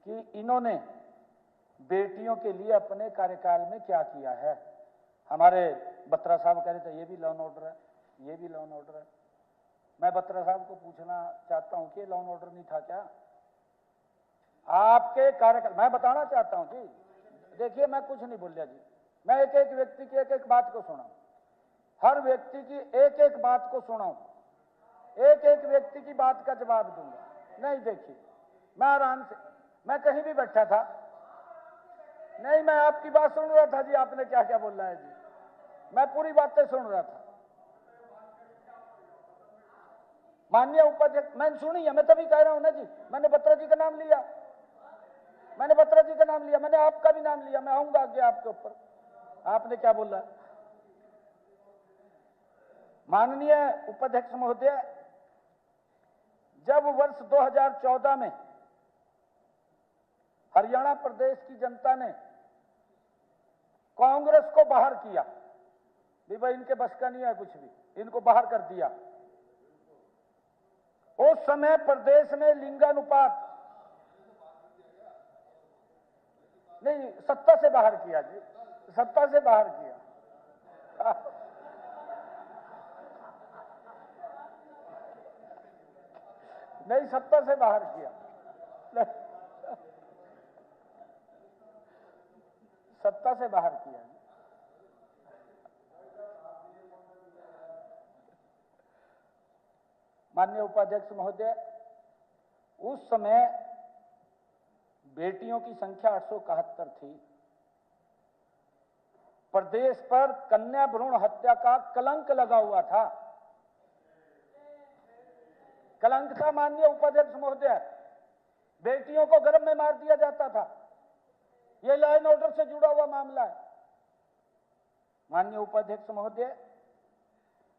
कि इन्होंने बेटियों के लिए अपने कार्यकाल में क्या किया है। हमारे बत्रा साहब कह रहे थे ये भी लॉ एंड ऑर्डर है, ये भी लॉ एंड ऑर्डर है। मैं बत्रा साहब को पूछना चाहता हूं कि लॉ एंड ऑर्डर नहीं था क्या आपके कार्यकाल? मैं बताना चाहता हूं जी, देखिए मैं कुछ नहीं बोल रहा जी, मैं एक एक व्यक्ति की एक एक बात को सुना, हर व्यक्ति की एक एक बात को सुनाऊं, एक एक व्यक्ति की बात का जवाब दूंगा। नहीं देखिए, मैं आराम से, मैं कहीं भी बैठा था, नहीं मैं आपकी बात सुन रहा था जी, आपने क्या क्या बोला है जी, मैं पूरी बातें सुन रहा था। माननीय उपाध्यक्ष, मैंने सुनी है, मैं तभी कह रहा हूं ना जी, मैंने बत्रा जी का नाम लिया, मैंने बत्रा जी का नाम लिया, मैंने आपका भी नाम लिया, मैं आऊंगा आगे आपके ऊपर। आपने क्या बोला? माननीय उपाध्यक्ष महोदय, जब वर्ष 2014 में हरियाणा प्रदेश की जनता ने कांग्रेस को बाहर किया, भाई इनके बस का नहीं है कुछ भी, इनको बाहर कर दिया, उस समय प्रदेश में लिंगानुपात नहीं, सत्ता से बाहर किया जी, सत्ता से बाहर किया। नहीं, सत्ता से बाहर किया, सत्ता से बाहर किया। माननीय उपाध्यक्ष महोदय, उस समय बेटियों की संख्या 871 थी। प्रदेश पर कन्या भ्रूण हत्या का कलंक लगा हुआ था, कलंक था माननीय उपाध्यक्ष महोदय, बेटियों को गर्भ में मार दिया जाता था। यह लॉ एंड ऑर्डर से जुड़ा हुआ मामला है। माननीय उपाध्यक्ष महोदय,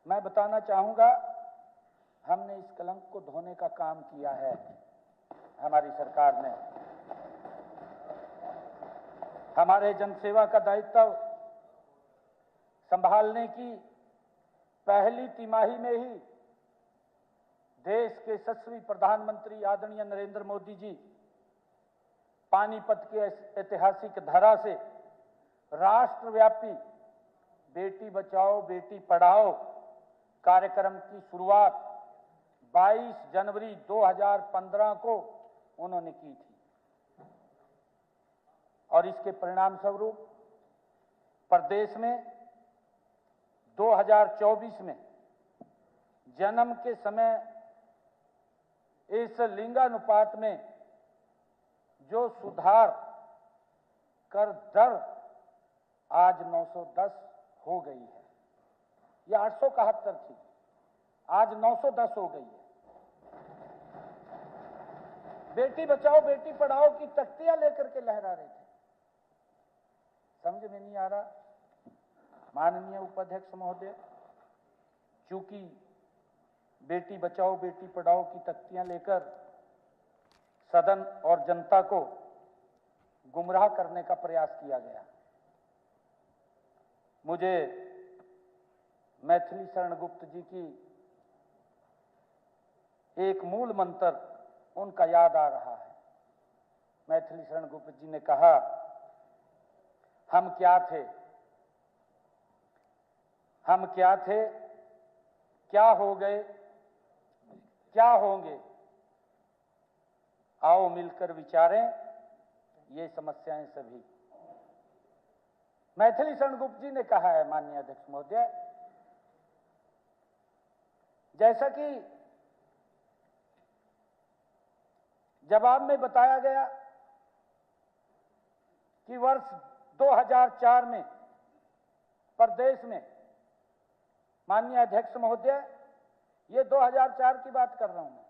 मैं बताना चाहूंगा, हमने इस कलंक को धोने का काम किया है, हमारी सरकार ने। हमारे जनसेवा का दायित्व संभालने की पहली तिमाही में ही देश के यशस्वी प्रधानमंत्री आदरणीय नरेंद्र मोदी जी पानीपत के ऐतिहासिक धरा से राष्ट्रव्यापी बेटी बचाओ बेटी पढ़ाओ कार्यक्रम की शुरुआत 22 जनवरी 2015 को उन्होंने की थी, और इसके परिणाम स्वरूप प्रदेश में 2024 में जन्म के समय इस लिंगानुपात में जो सुधार कर दर आज 910 हो गई है। यह 871 थी, आज 910 हो गई है। बेटी बचाओ बेटी पढ़ाओ की तख्तियां लेकर के लहरा रहे थे, समझ में नहीं आ रहा। माननीय उपाध्यक्ष महोदय, चूंकि बेटी बचाओ बेटी पढ़ाओ की तख्तियां लेकर सदन और जनता को गुमराह करने का प्रयास किया गया, मुझे मैथिली शरण गुप्त जी की एक मूल मंत्र उनका याद आ रहा है। मैथिली शरण गुप्त जी ने कहा, हम क्या थे, हम क्या थे, क्या हो गए, क्या होंगे, आओ मिलकर विचारें ये समस्याएं सभी। मैथिली शरण गुप्त जी ने कहा है माननीय अध्यक्ष महोदय, जैसा कि जवाब में बताया गया कि वर्ष 2004 में प्रदेश में, माननीय अध्यक्ष महोदय ये 2004 की बात कर रहा हूं मैं,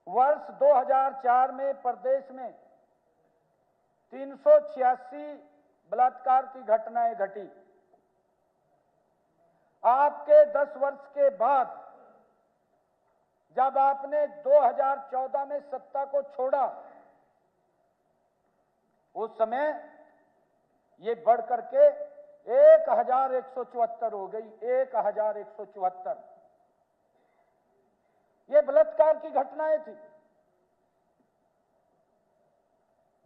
वर्ष 2004 में प्रदेश में 386 बलात्कार की घटनाएं घटी। आपके 10 वर्ष के बाद जब आपने 2014 में सत्ता को छोड़ा, उस समय ये बढ़ करके 1174 हो गई, 1174। ये बलात्कार की घटनाएं थी।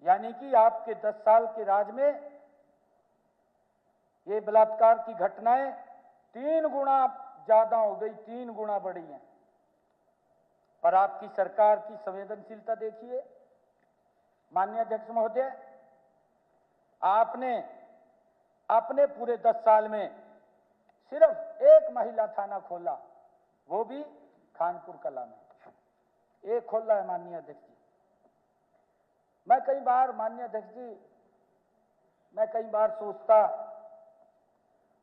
यानी कि आपके 10 साल के राज में ये बलात्कार की घटनाएं 3 गुना ज्यादा हो गई, 3 गुना बढ़ी हैं। पर आपकी सरकार की संवेदनशीलता देखिए माननीय अध्यक्ष महोदय, आपने अपने पूरे 10 साल में सिर्फ एक महिला थाना खोला, वो भी खानपुर कला में एक खोला है। माननीय अध्यक्ष जी, मैं कई बार माननीय अध्यक्ष जी, मैं कई बार सोचता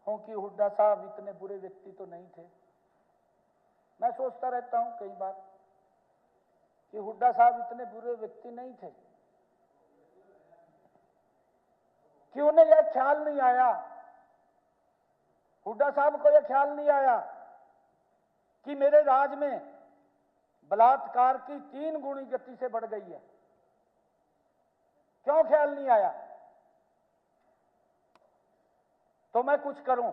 हूं कि हुड्डा साहब इतने बुरे व्यक्ति तो नहीं थे। मैं सोचता रहता हूं कई बार कि हुड्डा साहब इतने बुरे व्यक्ति नहीं थे कि उन्हें यह ख्याल नहीं आया, हुड्डा साहब को यह ख्याल नहीं आया कि मेरे राज में बलात्कार की 3 गुनी गति से बढ़ गई है। क्यों ख्याल नहीं आया? तो मैं कुछ करूं,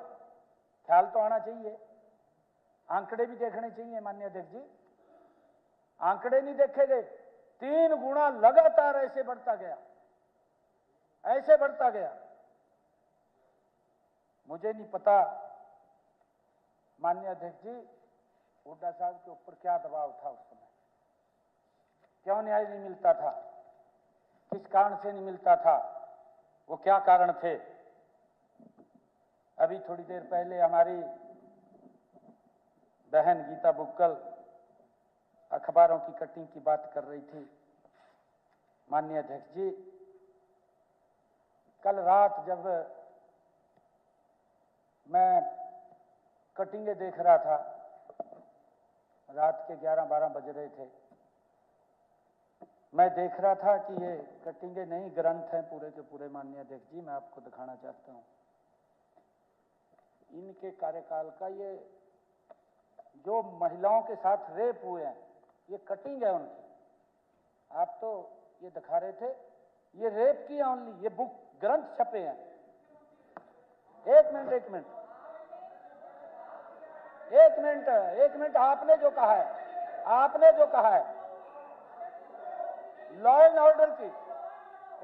ख्याल तो आना चाहिए, आंकड़े भी देखने चाहिए। माननीय अध्यक्ष जी, आंकड़े नहीं देखे गए, 3 गुना लगातार ऐसे बढ़ता गया, ऐसे बढ़ता गया। मुझे नहीं पता माननीय अध्यक्ष जी हुड्डा साहब के ऊपर क्या दबाव था उस समय, क्यों न्याय नहीं मिलता था, किस कारण से नहीं मिलता था, वो क्या कारण थे। अभी थोड़ी देर पहले हमारी बहन गीता बुक्कल अखबारों की कटिंग की बात कर रही थी। माननीय अध्यक्ष जी, कल रात जब मैं कटिंगें देख रहा था, रात के 11-12 बज रहे थे, मैं देख रहा था कि ये कटिंगें नहीं ग्रंथ हैं पूरे के पूरे। माननीय अध्यक्ष जी, मैं आपको दिखाना चाहता हूं इनके कार्यकाल का, ये जो महिलाओं के साथ रेप हुए हैं, ये कटिंग है उनकी। आप तो ये दिखा रहे थे, ये रेप की ओनली, ये बुक ग्रंथ छपे हैं। एक मिनट, आपने जो कहा है लॉ एंड ऑर्डर की,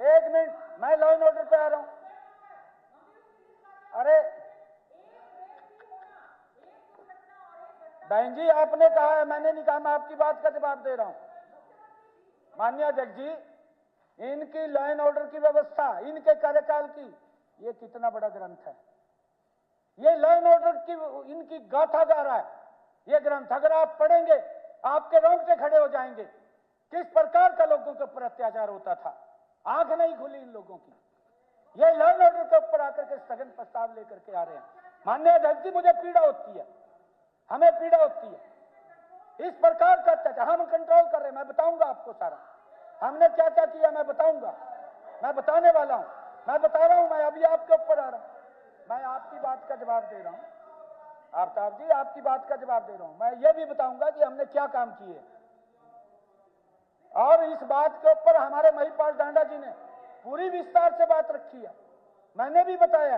एक मिनट, मैं लॉ एंड ऑर्डर पे आ रहा हूं। अरे बहन जी, आपने कहा है, मैंने नहीं कहा, मैं आपकी बात का जवाब दे रहा हूं। माननीय अध्यक्ष जी, इनकी लॉ एंड ऑर्डर की व्यवस्था, इनके कार्यकाल की, ये कितना बड़ा ग्रंथ है। ये लॉ एंड ऑर्डर की इनकी गाथा गा रहा है ये ग्रंथ। अगर आप पढ़ेंगे आपके रोंगटे खड़े हो जाएंगे, किस प्रकार का लोगों के ऊपर अत्याचार होता था। आंख नहीं खुली इन लोगों की। ये लॉ एंड ऑर्डर के ऊपर आकर के स्थगन प्रस्ताव लेकर के आ रहे हैं। माननीय अध्यक्ष जी, मुझे पीड़ा होती है, हमें पीड़ा होती है इस प्रकार का अत्याचार। हम कंट्रोल कर रहे हैं, मैं बताऊंगा आपको सारा हमने क्या क्या किया, मैं बताऊंगा, मैं बताने वाला हूं, मैं बता रहा हूं। मैं अभी आपके ऊपर आ रहा हूं, मैं आपकी बात का जवाब दे रहा हूं। आफ्ताब जी, आपकी बात का जवाब दे रहा हूं। मैं ये भी बताऊंगा कि हमने क्या काम किए, और इस बात के ऊपर हमारे महिपाल डांडा जी ने पूरी विस्तार से बात रखी है। मैंने भी बताया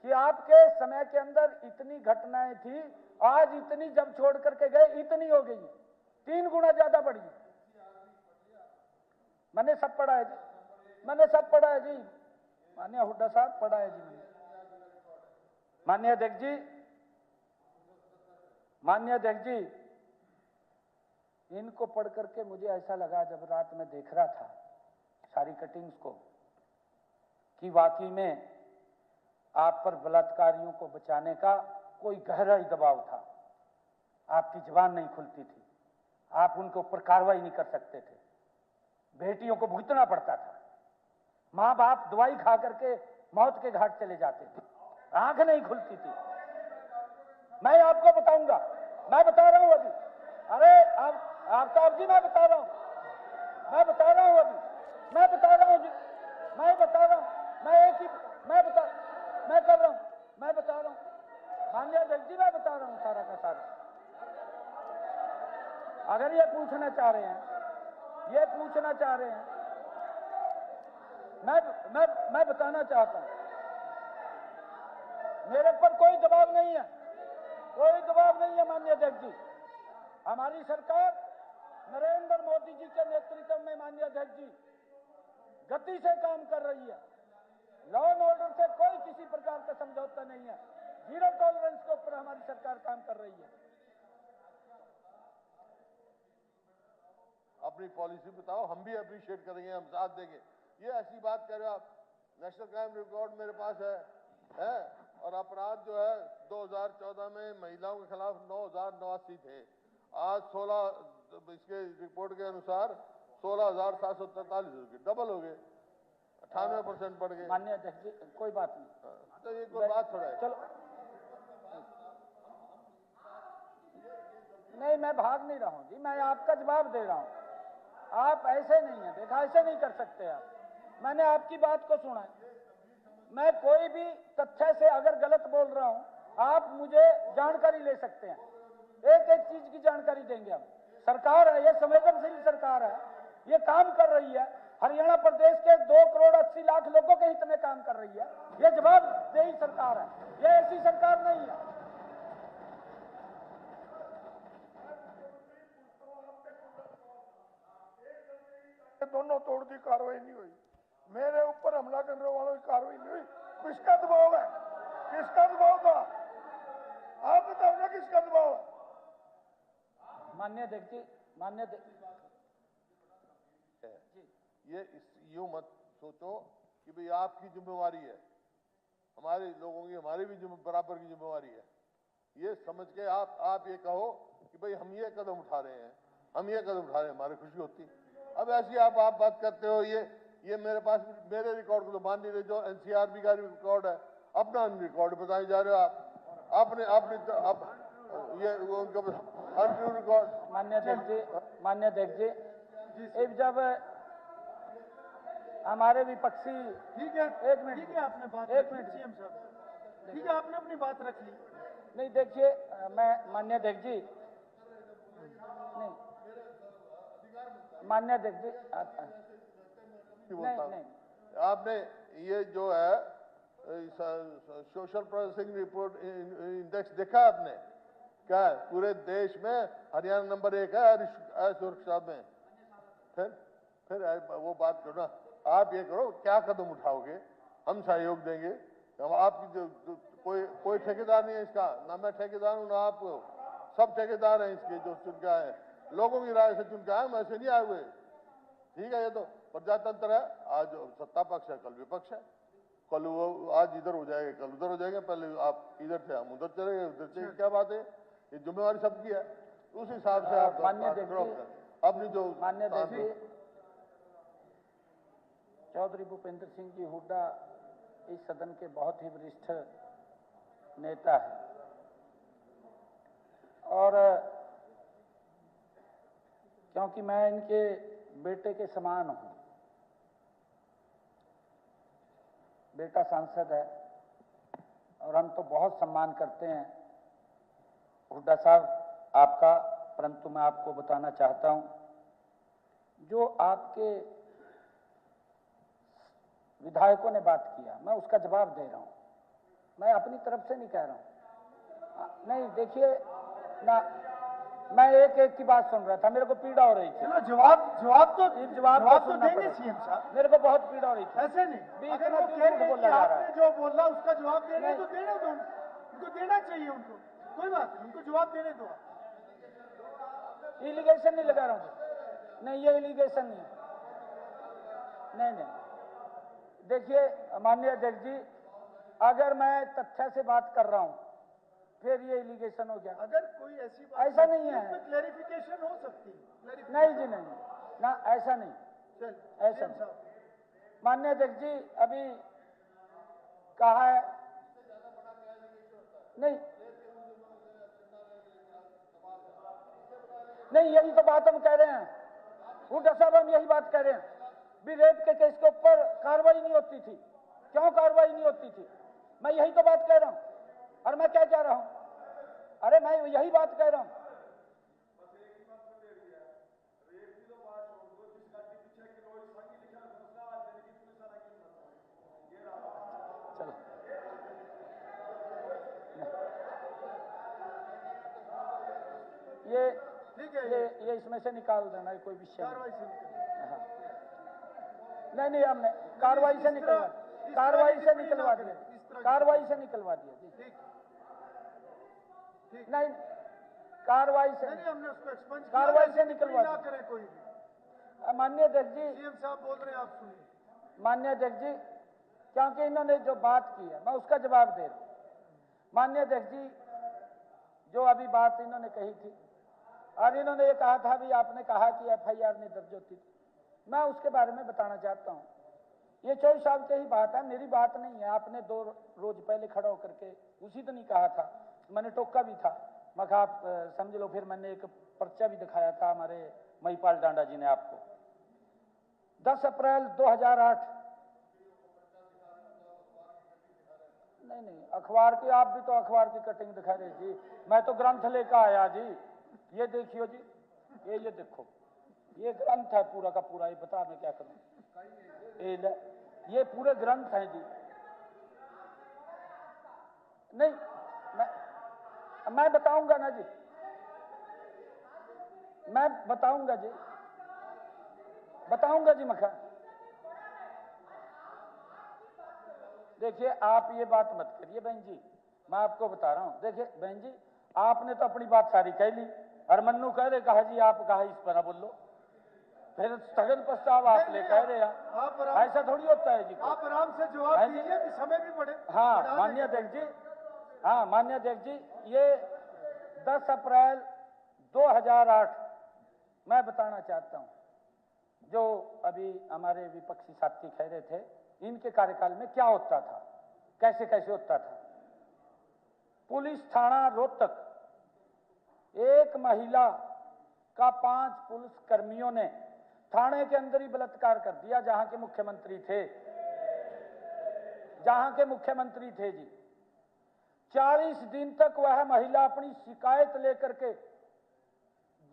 कि आपके समय के अंदर इतनी घटनाएं थी, आज इतनी जब छोड़ करके गए इतनी हो गई, 3 गुना ज्यादा बढ़ी। मैंने सब पढ़ा है जी, मैंने सब पढ़ा है जी। माननीय हुड्डा साहब, पढ़ा है जी मैंने। माननीय अध्यक्ष जी, माननीय अध्यक्ष जी, इनको पढ़ करके मुझे ऐसा लगा जब रात में देख रहा था सारी कटिंग्स को, कि वाकई में आप पर बलात्कारियों को बचाने का कोई गहरा ही दबाव था। आपकी जुबान नहीं खुलती थी, आप उनके ऊपर कार्रवाई नहीं कर सकते थे, बेटियों को भुगतना पड़ता था, मां बाप दवाई खा करके मौत के घाट चले जाते थे, आंख नहीं खुलती थी। मैं आपको बताऊंगा, मैं बता रहा हूं अभी। अरे आफ्ताब जी, मैं बता रहा हूं, मैं बता रहा हूं अभी, मैं बता रहा हूं जी, मैं बता रहा हूं, मैं एक ही मैं बता मैं कर रहा हूं, मैं बता रहा हूं। माननीय अध्यक्ष जी, मैं बता रहा हूं सारा का सारा। अगर ये पूछना चाह रहे हैं, ये पूछना चाह रहे हैं, मैं बताना चाहता हूं। मेरे पर कोई दबाव नहीं है, कोई दबाव नहीं है। माननीय अध्यक्ष जी, हमारी सरकार नरेंद्र मोदी जी के नेतृत्व में, माननीय अध्यक्ष जी, गति से काम कर रही है। लॉ एंड ऑर्डर से कोई किसी प्रकार का समझौता नहीं है। जीरो टॉलरेंस के ऊपर हमारी सरकार काम कर रही है। अपनी पॉलिसी बताओ, हम भी अप्रिशिएट करेंगे, हम साथ देंगे। ये ऐसी बात कह रहे हो आप, नेशनल क्राइम रिकॉर्ड मेरे पास है और अपराध जो है 2014 में महिलाओं के खिलाफ 9,089 थे। आज 16 इसके रिपोर्ट के अनुसार 16,743 हो गए, डबल हो गए, 98% बढ़ गए। माननीय अध्यक्ष जी, कोई बात नहीं। तो ये कोई बात थोड़ा है। चलो, नहीं मैं भाग नहीं रहा हूं जी, मैं आपका जवाब दे रहा हूं। आप ऐसे नहीं है, देखा ऐसे नहीं कर सकते आप। मैंने आपकी बात को सुना है। मैं कोई भी तथ्य से अगर गलत बोल रहा हूं, आप मुझे जानकारी ले सकते हैं, एक एक चीज की जानकारी देंगे हम। सरकार है, ये संवेदनशील सरकार है, ये काम कर रही है। हरियाणा प्रदेश के 2,80,00,000 लोगों के हित में काम कर रही है। ये जवाबदेही सरकार है, ये ऐसी सरकार नहीं है। दोनों तोड़ दी, कार्रवाई नहीं हुई। मेरे ऊपर हमला करने वालों की कार्रवाई नहीं हुई। किसका दबाव है? किसका दबाव था? आप बताओ ना, किसका दबाव है? माननीय अध्यक्ष जी, माननीय ये यूं मत सोचो कि भाई आपकी जिम्मेवारी है, हमारे लोगों की, हमारी भी बराबर की जिम्मेवारी है। ये समझ के आप ये कहो कि भाई हम ये कदम उठा रहे हैं, हम ये कदम उठा रहे हैं, हमारी खुशी होती। अब ऐसी आप बात करते हो, ये मेरे पास, मेरे रिकॉर्ड को तो मान नहीं रहे। जो एनसीआरबी का रिकॉर्ड है, अपना रिकॉर्ड बताए जा रहे हो आप, अपने ये उनका अनट्रू रिकॉर्ड। माननीय अध्यक्ष जी, एक जब हमारे विपक्षी, ठीक है, एक मिनट, ठीक है, आपने बात, एक मिनट सीएम साहब, ठीक है, आपने अपनी बात रख ली। नहीं देखिए, मैं माननीय अध्यक्ष जी, नहीं माननीय अध्यक्ष जी, नहीं, आपने ये जो है सोशल प्रोसेसिंग रिपोर्ट इंडेक्स देखा आपने? क्या है? पूरे देश में हरियाणा नंबर 1 है सुरक्षा में। फिर वो बात करो ना, आप ये करो, क्या कदम उठाओगे, हम सहयोग देंगे। हम आपकी कोई ठेकेदार नहीं है इसका, ना मैं ठेकेदार हूं, ना आप, सब ठेकेदार हैं इसके जो चुन के आए हैं, लोगों की राय से चुन के आए, हम ऐसे नहीं आए हुए। ठीक है, ये तो प्रजातंत्र है। आज सत्ता पक्ष है, कल विपक्ष है, कल वो आज इधर हो जाएगा, कल उधर हो जाएगा, पहले आप इधर थे, हम उधर चले गए, उधर से क्या बात है? ये जिम्मेवारी सबकी है, उस हिसाब से आप अपनी जो माननीय अध्यक्ष चौधरी भूपेंद्र सिंह जी हुड्डा इस सदन के बहुत ही वरिष्ठ नेता है और क्योंकि मैं इनके बेटे के समान हूं, बेटा सांसद है और हम तो बहुत सम्मान करते हैं हुड्डा साहब आपका, परंतु मैं आपको बताना चाहता हूं, जो आपके विधायकों ने बात किया, मैं उसका जवाब दे रहा हूं, मैं अपनी तरफ से नहीं कह रहा हूं। नहीं देखिए ना, मैं एक एक की बात सुन रहा था, मेरे को पीड़ा हो रही थी। चलो जवाब तो देंगे सीएम साहब, मेरे को बहुत पीड़ा हो रही थी। ऐसे नहीं, अगर वो झूठ बोला जा रहा है, जो बोला उसका जवाब दे रहे हैं तो देने दो, उनको देना चाहिए, उनको कोई बात नहीं, उनको जवाब देने दो। इलीगेशन नहीं लगा रहा हूं, नहीं ये इलीगेशन नहीं, देखिए माननीय अध्यक्ष जी, अगर मैं तथ्य से बात कर रहा हूं फिर ये इलीगेशन हो गया। अगर कोई ऐसी बात ऐसा नहीं है, क्लैरिफिकेशन हो सकती है। नहीं जी, नहीं ना, ऐसा नहीं, ऐसा नहीं। माननीय अध्यक्ष जी अभी कहा है, नहीं यही तो बात हम कह रहे हैं हुड्डा साहब, हम यही बात कह रहे हैं भी रेप के केस के ऊपर कार्रवाई नहीं होती थी, क्यों कार्रवाई नहीं होती थी? मैं यही तो बात कह रहा हूं। और मैं क्या कह रहा हूं? अरे मैं यही बात कह रहा हूं। चलो ये ठीक है, ये इसमें से निकाल देना, कोई विषय नहीं। हाँ। नहीं नहीं, हमने कार्रवाई से निकलवा कार्रवाई से निकलवा दिया, कार्रवाई से निकलवा दिया जी। नहीं, कार्रवाई से हमने उसको एक्सपंज कार्रवाई से निकलवा दिया। करे कोई माननीय अध्यक्ष जी, सीएम साहब बोल रहे हैं, आप सुनिए। माननीय अध्यक्ष जी, क्योंकि इन्होंने जो बात की है मैं उसका जवाब दे रहा हूं। माननीय अध्यक्ष जी, जो अभी बात इन्होंने कही थी और इन्होंने ये कहा था भी, आपने कहा कि एफआईआर नहीं दर्ज होती थी, मैं उसके बारे में बताना चाहता हूं। ये 24 साल की ही बात है, मेरी बात नहीं है। आपने 2 रोज पहले खड़ा होकर के उसी दिन ही कहा था, मैंने टोका भी था, मैं कहा आप समझ लो। फिर मैंने एक पर्चा भी दिखाया था हमारे महिपाल डांडा जी ने आपको। 10 अप्रैल 2008। नहीं नहीं, अखबार की, आप भी तो अखबार की कटिंग दिखा रहे जी, मैं तो ग्रंथ लेकर आया जी। ये देखियो जी, ये देखो, ये ग्रंथ है पूरा का पूरा। ये बता मैं क्या करूं, ये पूरे ग्रंथ हैं जी। नहीं, मैं बताऊंगा ना जी, मैं बताऊंगा जी, बताऊंगा जी मखा। देखिए, आप ये बात मत करिए बहन जी, मैं आपको बता रहा हूं। देखिए बहन जी, आपने तो अपनी बात सारी कह ली और मन्नू कह रहे, कहा जी आप कहा इस पर बोल लो, फिर स्थगन प्रस्ताव आप ले कह रहे हैं। ऐसा थोड़ी होता है जी। आप आराम से जवाब दीजिए, समय भी बढ़े। हाँ माननीय अध्यक्ष जी, हाँ माननीय अध्यक्ष जी, ये 10 अप्रैल 2008 मैं बताना चाहता हूं, जो अभी हमारे विपक्षी साथी कह रहे थे, इनके कार्यकाल में क्या होता था, कैसे कैसे होता था। पुलिस थाना रोहतक, एक महिला का 5 पुलिस कर्मियों ने थाने के अंदर ही बलात्कार कर दिया, जहां के मुख्यमंत्री थे, जहां के मुख्यमंत्री थे जी। 40 दिन तक वह महिला अपनी शिकायत लेकर के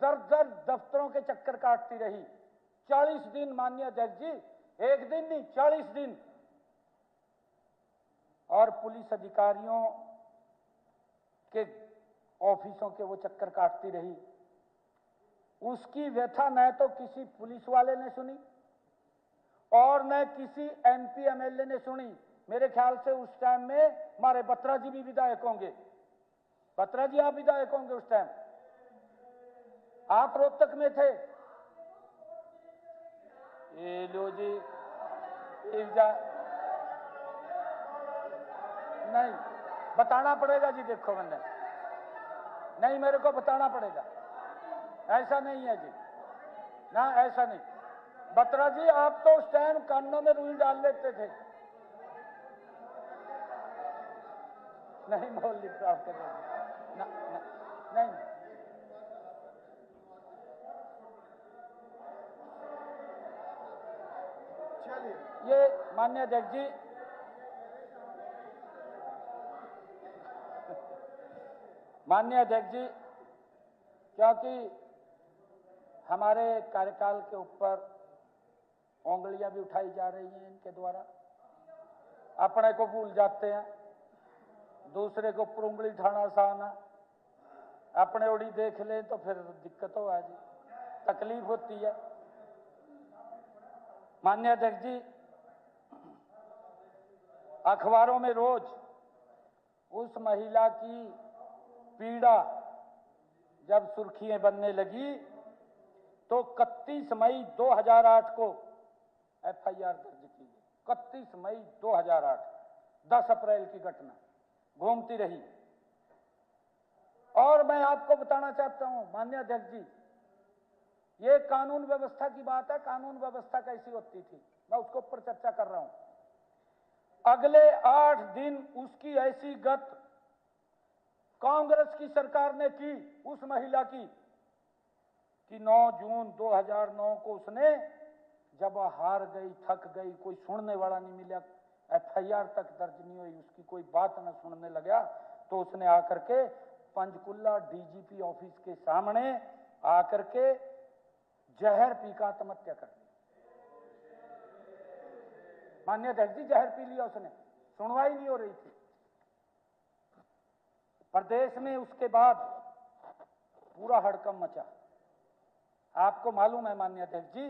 दर दफ्तरों के चक्कर काटती रही। 40 दिन माननीय अध्यक्ष जी, एक दिन नहीं, 40 दिन। और पुलिस अधिकारियों के ऑफिसों के वो चक्कर काटती रही। उसकी व्यथा न तो किसी पुलिस वाले ने सुनी और न किसी एमपी एमएलए ने सुनी। मेरे ख्याल से उस टाइम में हमारे बत्रा जी भी विधायक होंगे। बत्रा जी आप विधायक होंगे उस टाइम, आप रोहतक में थे। ये लो जी, नहीं बताना पड़ेगा जी, देखो मैंने नहीं, मेरे को बताना पड़ेगा, ऐसा नहीं है जी ना, ऐसा नहीं। बत्रा जी आप तो उस टाइम कानों में रुई डाल लेते थे। नहीं मौलिक साहब कर रहे नहीं, चलिए। ये माननीय अध्यक्ष जी, माननीय अध्यक्ष जी, क्योंकि हमारे कार्यकाल के ऊपर उंगलियां भी उठाई जा रही हैं इनके द्वारा, अपने को भूल जाते हैं, दूसरे को ऊपर उंगली उठाना आसान है, अपने ओड़ी देख लें तो फिर दिक्कत हो आ जी, तकलीफ होती है। माननीय अध्यक्ष जी, अखबारों में रोज उस महिला की पीड़ा जब सुर्खियां बनने लगी तो 31 मई 2008 को एफआईआर दर्ज की गई। 31 मई 2008, 10 अप्रैल की घटना घूमती रही। और मैं आपको बताना चाहता हूं माननीय अध्यक्ष जी, ये कानून व्यवस्था की बात है। कानून व्यवस्था कैसी होती थी, मैं उसके ऊपर चर्चा कर रहा हूं। अगले 8 दिन उसकी ऐसी गत कांग्रेस की सरकार ने की उस महिला की कि 9 जून 2009 को उसने, जब वह हार गई, थक गई, कोई सुनने वाला नहीं मिला, एफआईआर तक दर्ज नहीं हुई, उसकी कोई बात न सुनने लगा, तो उसने आकर के पंचकुला डीजीपी ऑफिस के सामने आकर के जहर पी का आत्महत्या कर ली। माननीय अध्यक्ष जी, जहर पी लिया उसने, सुनवाई नहीं हो रही थी प्रदेश में। उसके बाद पूरा हड़कंप मचा। आपको मालूम है माननीय अध्यक्ष जी,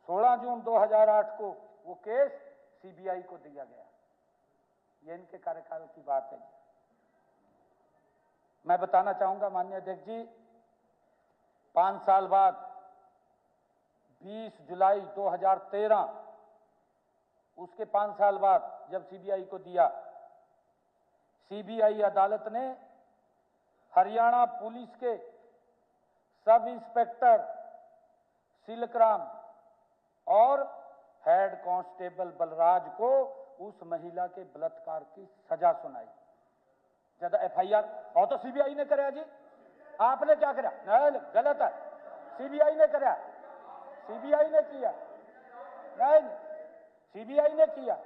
16 जून 2008 को वो केस सीबीआई को दिया गया। ये इनके कार्यकाल की बात है। मैं बताना चाहूंगा माननीय अध्यक्ष जी, 5 साल बाद 20 जुलाई 2013, उसके 5 साल बाद जब सीबीआई को दिया, सीबीआई अदालत ने हरियाणा पुलिस के सब इंस्पेक्टर सिलकराम और हेड कांस्टेबल बलराज को उस महिला के बलात्कार की सजा सुनाई। ज्यादा एफआईआर और तो सीबीआई ने कराया जी, आपने क्या करा? नहीं, गलत है, सीबीआई ने कराया, सीबीआई ने किया। नहीं, सीबीआई ने किया,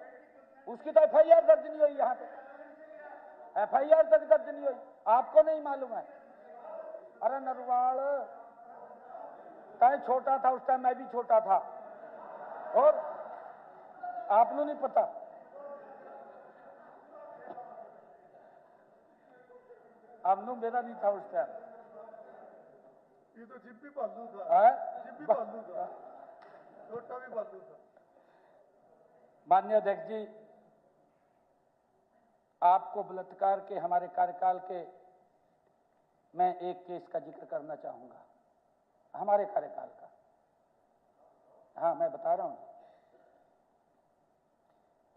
उसकी तो एफआईआर दर्ज नहीं हुई, यहां पे एफआईआर तक दर्ज नहीं हुई, आपको नहीं मालूम है? अरे नरवाल, कहीं छोटा था उस टाइम, मैं भी छोटा था, और आपको नहीं पता? आपने मेरा नहीं था उस टाइम। ये तो जिप भी बालू था, जिप भी बालू था, छोटा भी बालू था। माननीय अध्यक्ष जी, आपको बलात्कार के हमारे कार्यकाल के मैं एक केस का जिक्र करना चाहूंगा, हमारे कार्यकाल का। हाँ, मैं बता रहा हूं,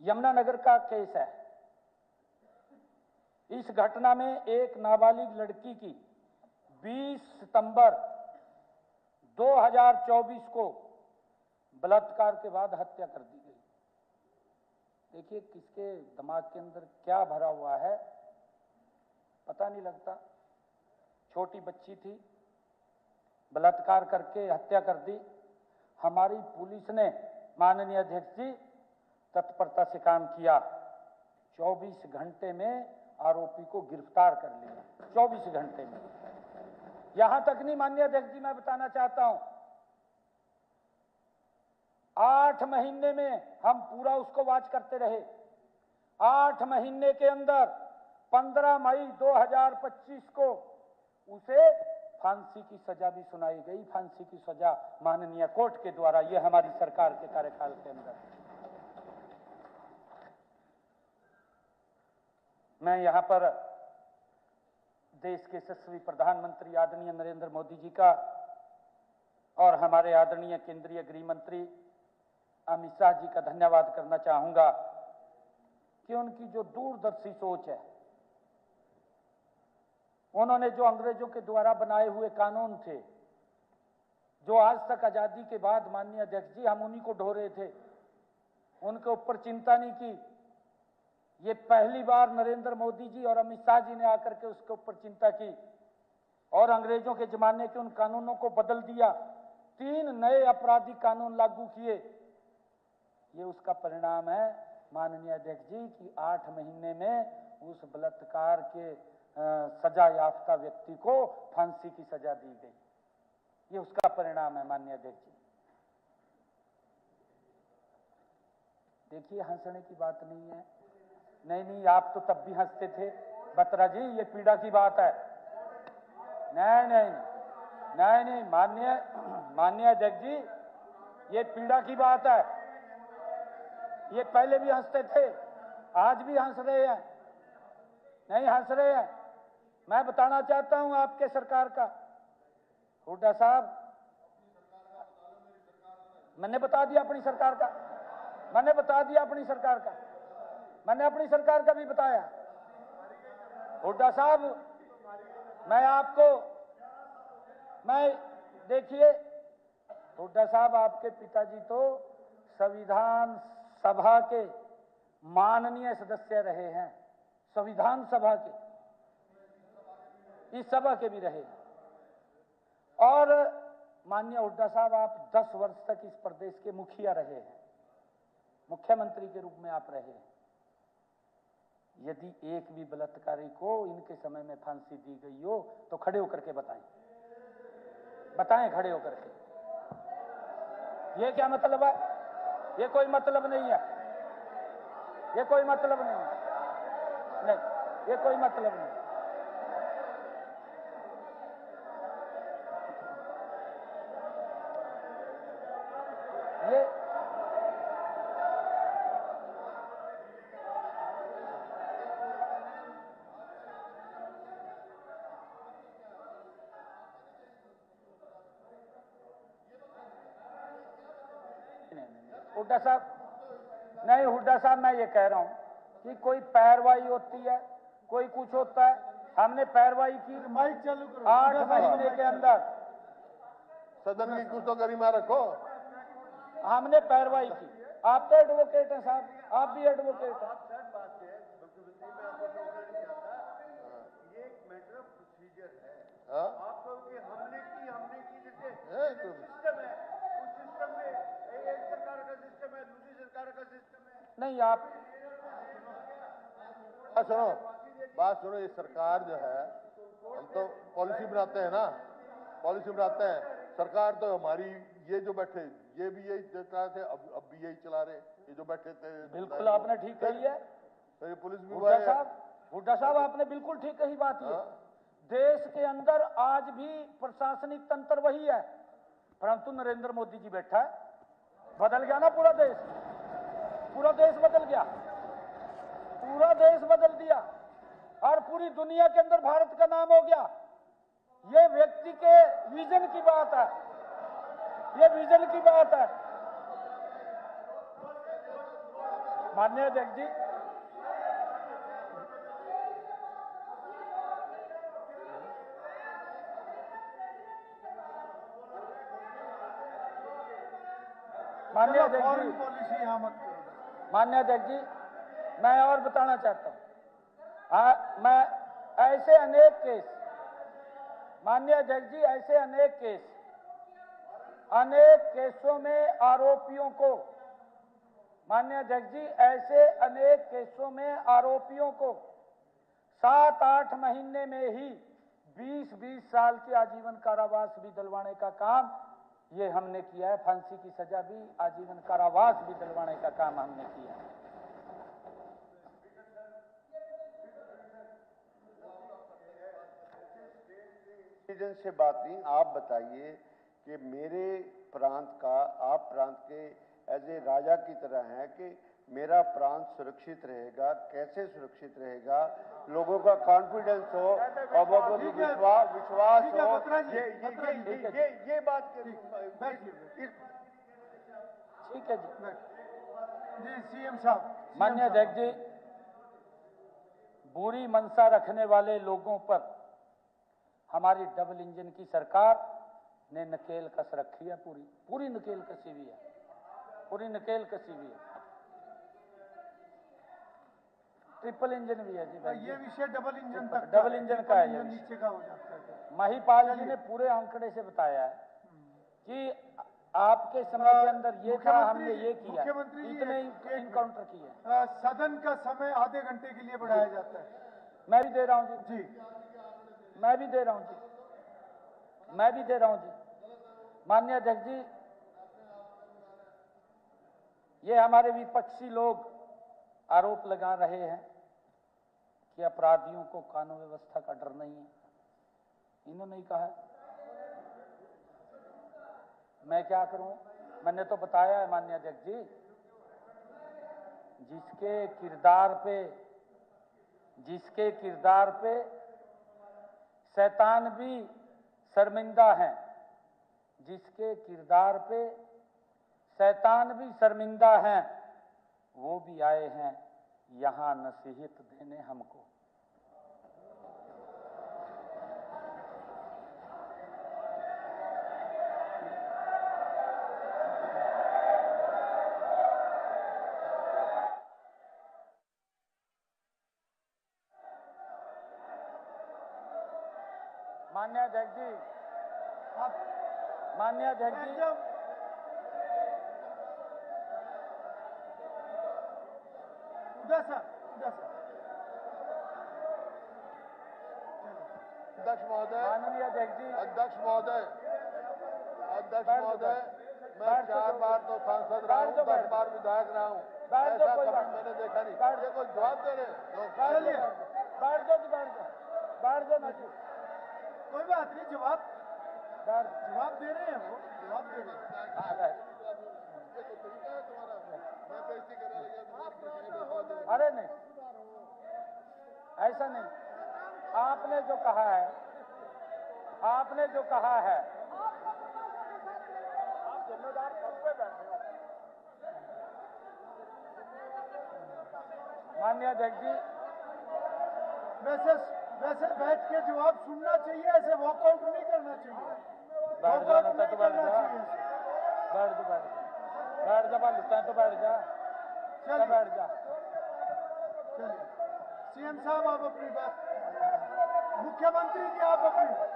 यमुनानगर का केस है। इस घटना में एक नाबालिग लड़की की 20 सितंबर 2024 को बलात्कार के बाद हत्या कर दी गई। देखिए किसके दिमाग के अंदर क्या भरा हुआ है पता नहीं लगता। छोटी बच्ची थी, बलात्कार करके हत्या कर दी। हमारी पुलिस ने माननीय अध्यक्ष जी तत्परता से काम किया, 24 घंटे में आरोपी को गिरफ्तार कर लिया। 24 घंटे में। यहां तक नहीं माननीय अध्यक्ष जी, मैं बताना चाहता हूं, 8 महीने में हम पूरा उसको वॉच करते रहे। 8 महीने के अंदर 15 मई 2025 को उसे फांसी की सजा भी सुनाई गई। फांसी की सजा माननीय कोर्ट के द्वारा, यह हमारी सरकार के कार्यकाल के अंदर। मैं यहां पर देश के यशस्वी प्रधानमंत्री आदरणीय नरेंद्र मोदी जी का और हमारे आदरणीय केंद्रीय गृह मंत्री अमित शाह जी का धन्यवाद करना चाहूंगा कि उनकी जो दूरदर्शी सोच है, उन्होंने जो अंग्रेजों के द्वारा बनाए हुए कानून थे, जो आज तक आजादी के बाद माननीय अध्यक्ष जी हम उन्हीं को ढो रहे थे, उनके ऊपर चिंता नहीं की। ये पहली बार नरेंद्र मोदी जी और अमित शाह जी ने आकर के उसके ऊपर चिंता की और अंग्रेजों के जमाने के उन कानूनों को बदल दिया। 3 नए आपराधिक कानून लागू किए। ये उसका परिणाम है माननीय अध्यक्ष जी की 8 महीने में उस बलात्कार के सजा याफ्ता व्यक्ति को फांसी की सजा दी गई। ये उसका परिणाम है माननीय अध्यक्ष जी। देखिए हंसने की बात नहीं है। नहीं, आप तो तब भी हंसते थे बत्रा जी, ये पीड़ा की बात है। नहीं, माननीय अध्यक्ष जी, ये पीड़ा की बात है। ये पहले भी हंसते थे, आज भी हंस रहे हैं। नहीं हंस रहे हैं। मैं बताना चाहता हूं आपके सरकार का, हुड्डा साहब, मैंने बता दिया अपनी सरकार का, मैंने अपनी सरकार का भी बताया। हुड्डा साहब, देखिए हुड्डा साहब, आपके पिताजी तो संविधान सभा के माननीय सदस्य रहे हैं, संविधान सभा के, इस सभा के भी रहे। और माननीय हुड्डा साहब, आप 10 वर्ष तक इस प्रदेश के मुखिया रहे हैं, मुख्यमंत्री के रूप में आप रहे हैं। यदि एक भी बलात्कारी को इनके समय में फांसी दी गई हो तो खड़े होकर के बताएं खड़े होकर के। ये क्या मतलब है? ये कोई मतलब नहीं है, ये कोई मतलब नहीं है, नहीं ये कोई मतलब नहीं। हुड्डा साहब, नहीं हुड्डा साहब, मैं ये कह रहा हूं कि कोई पैरवाई होती है, कोई कुछ होता है। हमने पैरवाई की माइक चालू करो। 8 महीने के अंदर, सदन की कुछ तो गरिमा रखो। हमने पैरवाई की। आप तो एडवोकेट हैं साहब, आप भी एडवोकेट हैं। हाँ? आप कहो कि हमने की जैसे है तो सिस्टम है, उस सिस्टम में एक सरकार का सिस्टम है, दूसरी सरकार का सिस्टम है। नहीं, आप बात सुनो, ये सरकार जो है, हम तो पॉलिसी बनाते हैं ना, पॉलिसी बनाते हैं। सरकार तो हमारी, ये जो बैठे ये भी यही चला थे, अब भी यही चला रहे, ये जो बैठे थे। बिल्कुल आपने ठीक कही है तो ये पुलिस भी हुड्डा साहब, आपने बिल्कुल ठीक कही बात। ये देश के अंदर आज भी प्रशासनिक तंत्र वही है, परंतु नरेंद्र मोदी जी बैठा है। बदल गया ना पूरा देश, पूरा देश बदल गया, पूरा देश बदल दिया और पूरी दुनिया के अंदर भारत का नाम हो गया। ये व्यक्ति के विजन की बात है, ये विजन की बात है। माननीय अध्यक्ष जी, माननीय अध्यक्ष जी, पॉलिसी यहाँ मत करो। माननीय अध्यक्ष जी, मैं और बताना चाहता हूं, मैं ऐसे अनेक केस, माननीय अध्यक्ष जी, ऐसे अनेक केसों में आरोपियों को, माननीय अध्यक्ष जी, ऐसे अनेक केसों में आरोपियों को 7-8 महीने में ही 20-20 साल के आजीवन कारावास भी दिलवाने का काम ये हमने किया है। फांसी की सजा भी, आजीवन कारावास भी दिलवाने का काम हमने किया है। सिटीजन से बात नहीं, आप बताइए कि मेरे प्रांत का, आप प्रांत के एज ए राजा की तरह हैं कि मेरा प्रांत सुरक्षित रहेगा, कैसे सुरक्षित रहेगा, लोगों का कॉन्फिडेंस हो और वो विश्वास हो, ये बात ठीक है जी सीएम साहब। माननीय अध्यक्ष जी, बुरी मंशा रखने वाले लोगों पर हमारी डबल इंजन की सरकार ने नकेल कस रखी है, पूरी नकेल कसी हुई है, पूरी नकेल कसी हुई है। ट्रिपल इंजन भी है जी भाई। ये विषय डबल इंजन तक, डबल इंजन का है, ये नीचे का हो जाता है। महिपाल जी ने पूरे आंकड़े से बताया है कि आपके समय के अंदर ये था, हमने ये किया, इतने इनकाउंटर किए। सदन का समय आधे घंटे के लिए बढ़ाया जाता है। मैं भी दे रहा हूं जी, मैं भी दे रहा हूं जी, मैं भी दे रहा हूं जी। माननीय अध्यक्ष जी, ये हमारे विपक्षी लोग आरोप लगा रहे हैं कि अपराधियों को कानून व्यवस्था का डर नहीं है। इन्होंने ही कहा है, मैं क्या करूं? मैंने तो बताया है माननीय अध्यक्ष जी, जिसके किरदार पे शैतान भी शर्मिंदा है, जिसके किरदार पे शैतान भी शर्मिंदा हैं, वो भी आए हैं यहां नसीहत देने हमको। माननीय अध्यक्ष जी, माननीय अध्यक्ष जी, अध्यक्ष महोदय, माननीय अध्यक्ष जी, अध्यक्ष महोदय, मैं 4 बार तो सांसद रहा हूँ, 10 बार विधायक रहा हूँ, ऐसा कभी मैंने देखा नहीं। ये कोई जवाब दे रहे हैं? बैठ जाओ ना जी, कोई बात नहीं, जवाब दे रहे हैं, वो जवाब दे रहे हैं। अरे नहीं, ऐसा नहीं, आपने जो कहा है, आपने जो कहा है, आप जिम्मेदार पद पे बैठे हो। माननीय अध्यक्ष जी, वैसे वैसे बैठ के जवाब सुनना चाहिए, ऐसे वॉकआउट नहीं करना चाहिए। बैठ जा, वॉकआउट नहीं नहीं तो बैठ करना जा, चाहिए ऐसे। बैठ जा, बैठ जा, बालूता है तो बैठ जा, चलिए बैठ जा। चलिए, सीएम साहब आप अपनी बात, मुख्यमंत्री जी आप अपनी बात।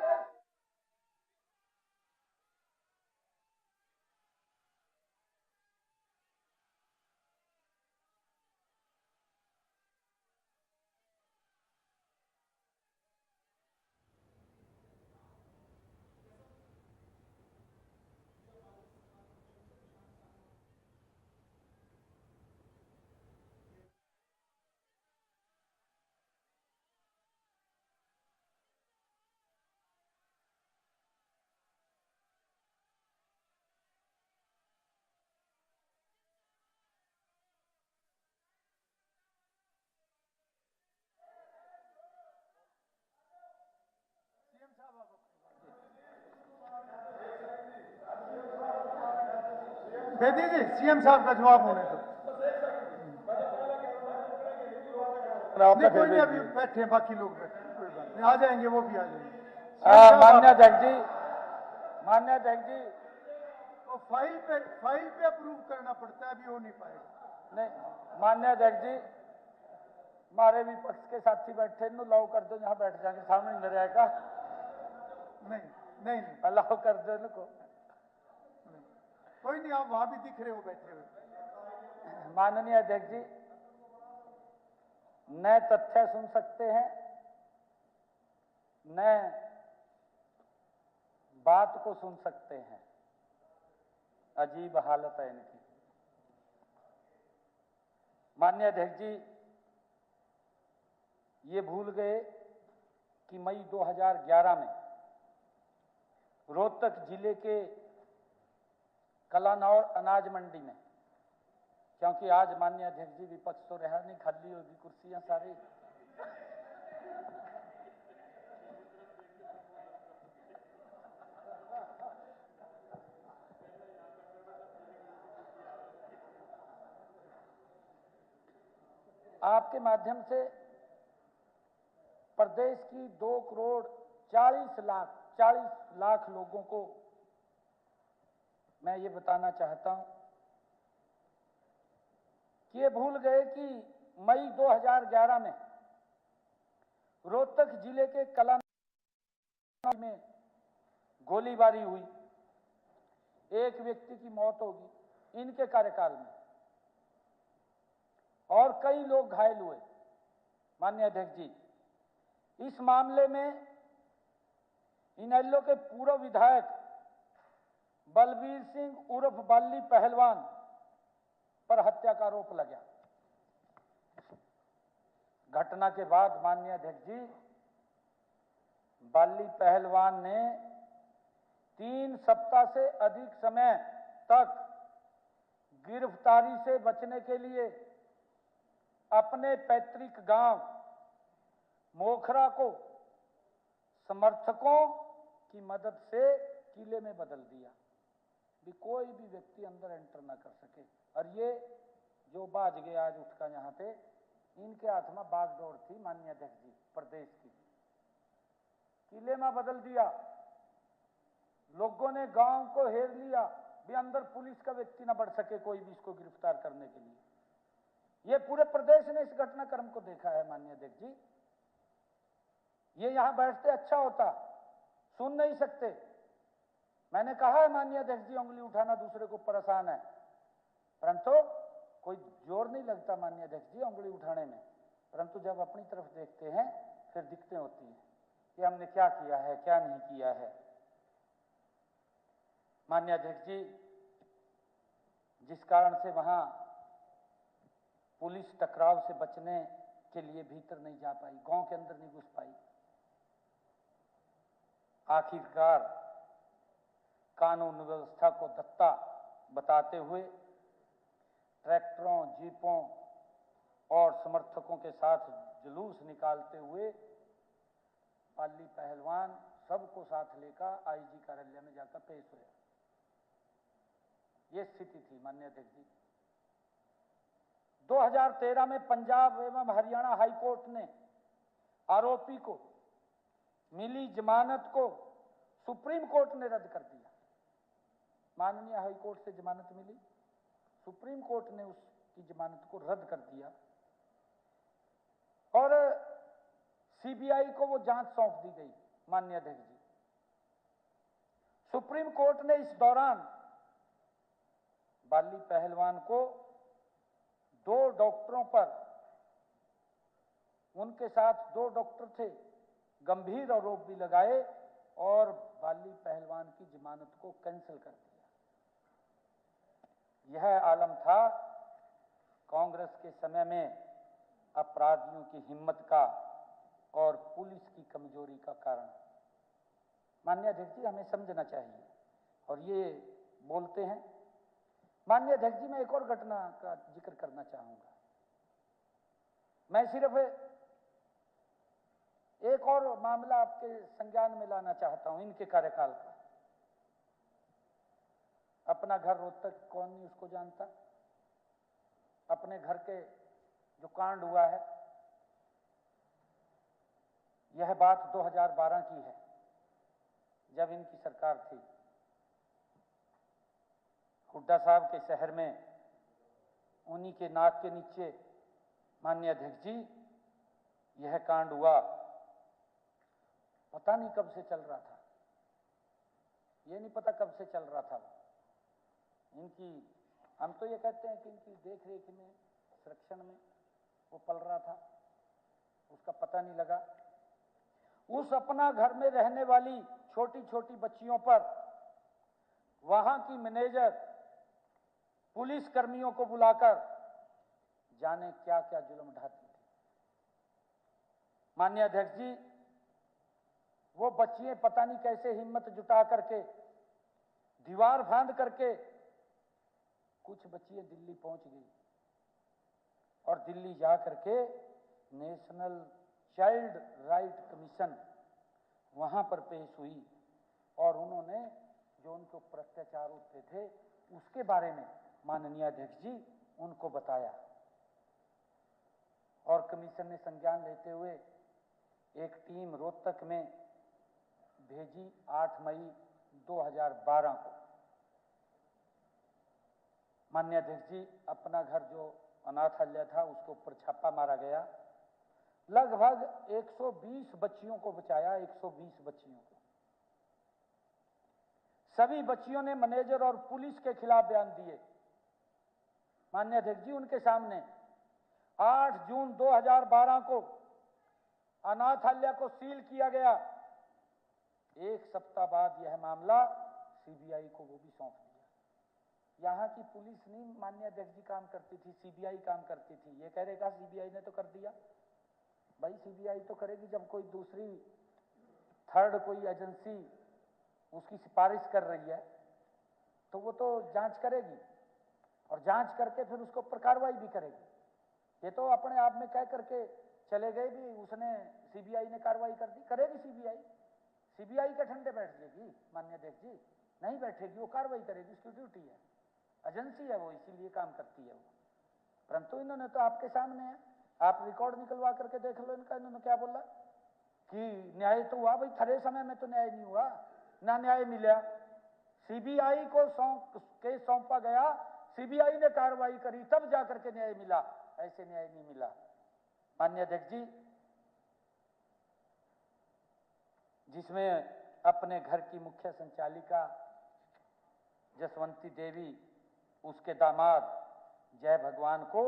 दे दीजिए सीएम साहब का जवाब होने दो। नहीं कोई नहीं, अभी बैठे बाकी लोग बैठे, कोई बात नहीं, आ जाएंगे, वो भी आ जाएंगे। माननीय अध्यक्ष जी, माननीय अध्यक्ष जी, तो फाइल पे अप्रूव करना पड़ता है, अभी हो नहीं पाएगा। नहीं माननीय अध्यक्ष जी, हमारे विपक्ष के साथी बैठे नु लाओ कर दो, यहाँ बैठ जाएंगे, सामने नहीं रहेगा। नहीं नहीं नहीं अलाउ कर दो इनको। कोई नहीं, आप वहां भी दिख रहे हो बैठे हुए। माननीय अध्यक्ष जी, न तथ्य सुन सकते हैं, न बात को सुन सकते हैं। अजीब हालत है इनकी। माननीय अध्यक्ष जी, ये भूल गए कि मई 2011 में रोहतक जिले के कलानौर अनाज मंडी में, क्योंकि आज माननीय अध्यक्ष जी विपक्ष तो रहा नहीं, खाली होगी कुर्सियां सारी। आपके माध्यम से प्रदेश की 2,40,40,00,000 लोगों को मैं ये बताना चाहता हूं कि ये भूल गए कि मई 2011 में रोहतक जिले के कलानौर में गोलीबारी हुई, एक व्यक्ति की मौत होगी इनके कार्यकाल में, और कई लोग घायल हुए। माननीय अध्यक्ष जी, इस मामले में इनेलो के पूर्व विधायक बलबीर सिंह उर्फ बाली पहलवान पर हत्या का आरोप लगा। घटना के बाद माननीय अध्यक्ष जी, बाली पहलवान ने 3 सप्ताह से अधिक समय तक गिरफ्तारी से बचने के लिए अपने पैतृक गांव मोखरा को समर्थकों की मदद से किले में बदल दिया कि कोई भी व्यक्ति अंदर एंटर ना कर सके। और ये जो बाज गए आज उठकर यहाँ पे, इनके हाथ में बागडोर थी माननीय अध्यक्ष जी प्रदेश की, किले में बदल दिया। लोगों ने गांव को घेर लिया भी अंदर पुलिस का व्यक्ति ना बढ़ सके कोई भी इसको गिरफ्तार करने के लिए। ये पूरे प्रदेश ने इस घटनाक्रम को देखा है। माननीय अध्यक्ष जी, ये यहां बैठते अच्छा होता, सुन नहीं सकते। मैंने कहा है माननीय अध्यक्ष जी, उंगली उठाना दूसरे को परेशान है, परंतु कोई जोर नहीं लगता माननीय अध्यक्ष जी उंगली उठाने में, परंतु जब अपनी तरफ देखते हैं फिर दिक्कतें होती हैं कि हमने क्या किया है क्या नहीं किया है। माननीय अध्यक्ष जी, जिस कारण से वहां पुलिस टकराव से बचने के लिए भीतर नहीं जा पाई, गांव के अंदर नहीं घुस पाई, आखिरकार कानून व्यवस्था को दत्ता बताते हुए ट्रैक्टरों, जीपों और समर्थकों के साथ जुलूस निकालते हुए बाली पहलवान सबको साथ लेकर आईजी कार्यालय में जाकर पेश हुए। ये स्थिति थी माननीय अध्यक्ष जी। 2013 में पंजाब एवं हरियाणा हाईकोर्ट ने आरोपी को मिली जमानत को सुप्रीम कोर्ट ने रद्द कर दिया। माननीय हाईकोर्ट से जमानत मिली, सुप्रीम कोर्ट ने उसकी जमानत को रद्द कर दिया और सीबीआई को वो जांच सौंप दी गई। माननीय अध्यक्ष जी, सुप्रीम कोर्ट ने इस दौरान बाली पहलवान को 2 डॉक्टरों पर, उनके साथ 2 डॉक्टर थे, गंभीर आरोप भी लगाए और बाली पहलवान की जमानत को कैंसिल कर दिया। यह आलम था कांग्रेस के समय में अपराधियों की हिम्मत का और पुलिस की कमजोरी का कारण। माननीय अध्यक्ष जी, हमें समझना चाहिए और ये बोलते हैं। माननीय अध्यक्ष जी, मैं एक और घटना का जिक्र करना चाहूंगा। मैं सिर्फ एक और मामला आपके संज्ञान में लाना चाहता हूं इनके कार्यकाल का। अपना घर रोहतक, कौन नहीं उसको जानता। अपने घर के जो कांड हुआ है, यह बात 2012 की है, जब इनकी सरकार थी। हुड्डा साहब के शहर में उन्हीं के नाक के नीचे, माननीय अध्यक्ष जी, यह कांड हुआ। पता नहीं कब से चल रहा था, ये नहीं पता कब से चल रहा था। इनकी, हम तो ये कहते हैं कि इनकी देख रेख में, संरक्षण में वो पल रहा था, उसका पता नहीं लगा। उस अपना घर में रहने वाली छोटी छोटी बच्चियों पर वहां की मैनेजर पुलिस कर्मियों को बुलाकर जाने क्या क्या जुल्म ढाती थी। माननीय अध्यक्ष जी, वो बच्चियां पता नहीं कैसे हिम्मत जुटा करके, दीवार फांद करके, कुछ बच्चियां दिल्ली पहुंच गई और दिल्ली जा करके नेशनल चाइल्ड राइट कमीशन वहां पर पेश हुई और उन्होंने जो उनके ऊपर अत्याचार होते थे उसके बारे में माननीय अध्यक्ष जी उनको बताया और कमीशन ने संज्ञान लेते हुए एक टीम रोहतक में भेजी 8 मई 2012 को। माननीय अध्यक्ष जी, अपना घर जो अनाथालय था उसके ऊपर छापा मारा गया। लगभग 120 बच्चियों को बचाया, 120 बच्चियों को। सभी बच्चियों ने मैनेजर और पुलिस के खिलाफ बयान दिए। माननीय अध्यक्ष जी, उनके सामने 8 जून 2012 को अनाथालय को सील किया गया। 1 सप्ताह बाद यह मामला सीबीआई को वो भी सौंप दिया। यहाँ की पुलिस नहीं माननीय अध्यक्ष जी काम करती थी, सीबीआई काम करती थी। ये कह रहेगा सीबीआई ने तो कर दिया। भाई सीबीआई तो करेगी जब कोई दूसरी थर्ड कोई एजेंसी उसकी सिफारिश कर रही है तो वो तो जांच करेगी और जांच करके फिर उसके ऊपर कार्रवाई भी करेगी। ये तो अपने आप में कह करके चले गए भी उसने, सीबीआई ने कार्रवाई कर दी। करेगी सीबीआई, सीबीआई के ठंडे बैठ जाएगी माननीय अध्यक्ष जी? नहीं बैठेगी, वो कार्रवाई करेगी, उसकी ड्यूटी है, एजेंसी है वो, इसीलिए काम करती है वो। परंतु इन्होंने तो आपके सामने है, आप रिकॉर्ड निकलवा करके देख लो इनका। इन्होंने क्या बोला कि न्याय तो हुआ। भाई खरे समय में तो न्याय नहीं हुआ, ना न्याय मिला। सीबीआई को केस सौंपा गया, सीबीआई ने कार्रवाई करी, तब जाकर के न्याय मिला। ऐसे न्याय नहीं मिला। माननीय अध्यक्ष जी, जिसमें अपने घर की मुख्य संचालिका जसवंती देवी, उसके दामाद जय भगवान को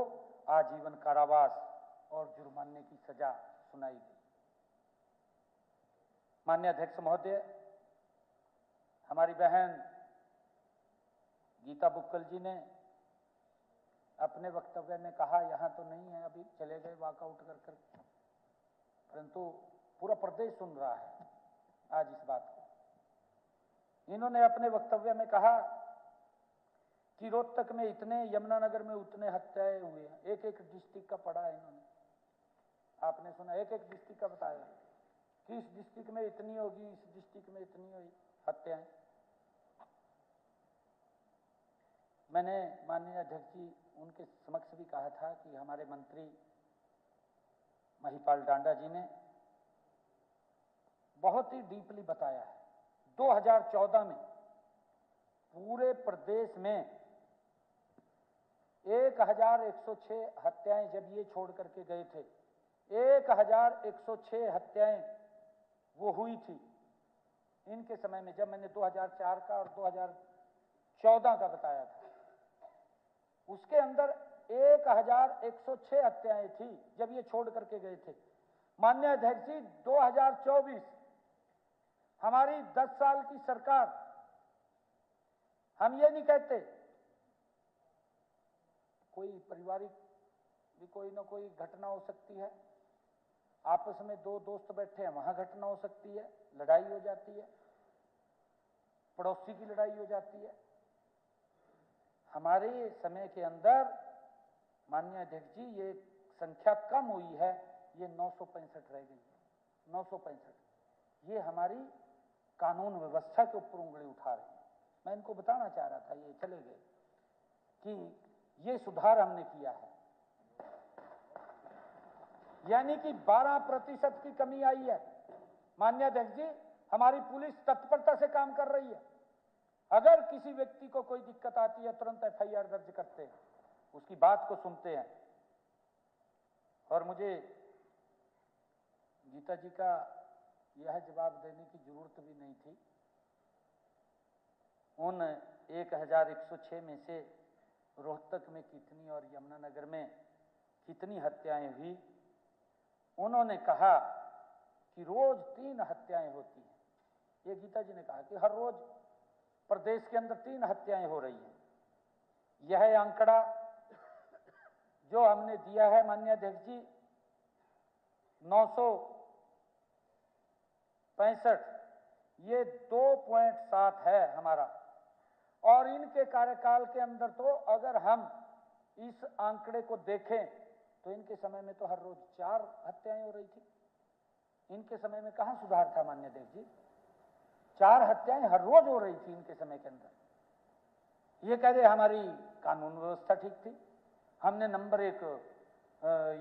आजीवन कारावास और जुर्माने की सजा सुनाई गई। माननीय अध्यक्ष महोदय, हमारी बहन गीता बुक्कल जी ने अपने वक्तव्य में कहा, यहां तो नहीं है अभी, चले गए वॉकआउट कर, परंतु पूरा प्रदेश सुन रहा है आज इस बात को। इन्होंने अपने वक्तव्य में कहा कि रोहतक में इतने, यमुनानगर में उतने हत्याएं हुए हैं। एक एक डिस्ट्रिक्ट का पढ़ा है इन्होंने, आपने सुना, एक एक डिस्ट्रिक्ट का बताया कि इस डिस्ट्रिक्ट में इतनी होगी, इस डिस्ट्रिक्ट में इतनी हुई हत्याएं। मैंने माननीय अध्यक्ष जी उनके समक्ष भी कहा था कि हमारे मंत्री महिपाल डांडा जी ने बहुत ही डीपली बताया है। 2014 में पूरे प्रदेश में 1106 हत्याएं जब ये छोड़ करके गए थे, 1106 हत्याएं वो हुई थी इनके समय में, जब मैंने 2004 का और 2014 का बताया था। उसके अंदर 1106 हत्याएं थी जब ये छोड़ करके गए थे। माननीय अध्यक्ष जी, 2024 हमारी 10 साल की सरकार, हम ये नहीं कहते कोई पारिवारिक भी कोई ना कोई घटना हो सकती है, आपस में दो दोस्त बैठे हैं वहां घटना हो सकती है, लड़ाई हो जाती है, पड़ोसी की लड़ाई हो जाती है। हमारे समय के अंदर माननीय अध्यक्ष जी ये संख्या कम हुई है, ये 965 रह गई है, 965। ये हमारी कानून व्यवस्था के ऊपर उंगली उठा रहे हैं। मैं इनको बताना चाह रहा था, ये चले गए, कि ये सुधार हमने किया है, यानी कि 12% की कमी आई है। माननीय अध्यक्ष जी, हमारी पुलिस तत्परता से काम कर रही है। अगर किसी व्यक्ति को कोई दिक्कत आती है तुरंत FIR दर्ज करते हैं, उसकी बात को सुनते हैं। और मुझे गीता जी का यह जवाब देने की जरूरत भी नहीं थी। उन 1106 में से रोहतक में कितनी और यमुनानगर में कितनी हत्याएं हुई, उन्होंने कहा कि रोज 3 हत्याएं होती हैं। ये गीता जी ने कहा कि हर रोज प्रदेश के अंदर 3 हत्याएं हो रही हैं। यह आंकड़ा जो हमने दिया है माननीय अध्यक्ष जी 965, ये 2.7 है हमारा। और इनके कार्यकाल के अंदर तो अगर हम इस आंकड़े को देखें तो इनके समय में तो हर रोज 4 हत्याएं हो रही थी। इनके समय में कहां सुधार था माननीय अध्यक्ष जी? 4 हत्याएं हर रोज हो रही थी इनके समय के अंदर। ये कह रहे हमारी कानून व्यवस्था ठीक थी, हमने नंबर 1